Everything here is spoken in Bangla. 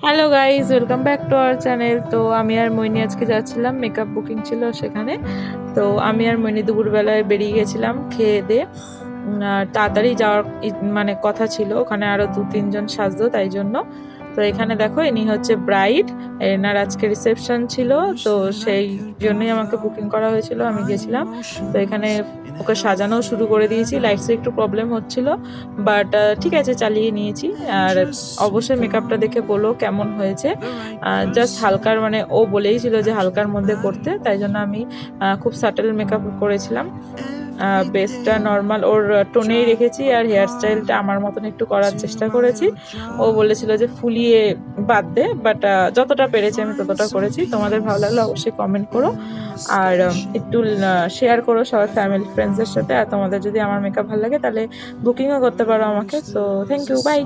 Hello guys, welcome back to our channel. তো আমি আর মইনি আজকে যাচ্ছিলাম, মেকআপ বুকিং ছিল সেখানে। তো আমি আর মইনি দুপুরবেলায় বেরিয়ে গেছিলাম খেয়ে দিয়ে। আর তাড়াতাড়ি যাওয়ার মানে কথা ছিল, ওখানে আরো 2-3 জন সাজতো তাই জন্য। তো এখানে দেখো, ইনি হচ্ছে ব্রাইড, এনার আজকে রিসেপশন ছিল। তো সেই জন্যই আমাকে বুকিং করা হয়েছিল, আমি গেছিলাম। তো এখানে ওকে সাজানো শুরু করে দিয়েছি। লাইটসে একটু প্রবলেম হচ্ছিল, বাট ঠিক আছে, চালিয়ে নিয়েছি। আর অবশ্যই মেকআপটা দেখে বলো কেমন হয়েছে। জাস্ট হালকার, মানে ও বলেই ছিল যে হালকার মধ্যে করতে, তাই জন্য আমি খুব সাটেল মেকআপ করেছিলাম। বেসটা নর্মাল ওর টোনেই রেখেছি, আর হেয়ার স্টাইলটা আমার মতন একটু করার চেষ্টা করেছি। ও বলেছিল যে ফুলিয়ে বাদ দে, বাট যতটা পেরেছি আমি ততটা করেছি। তোমাদের ভালো লাগলে অবশ্যই কমেন্ট করো, আর একটু শেয়ার করো সবাই ফ্যামিলি ফ্রেন্ডসদের সাথে। আর তোমাদের যদি আমার মেকআপ ভালো লাগে তাহলে বুকিংও করতে পারো আমাকে। So thank you, by.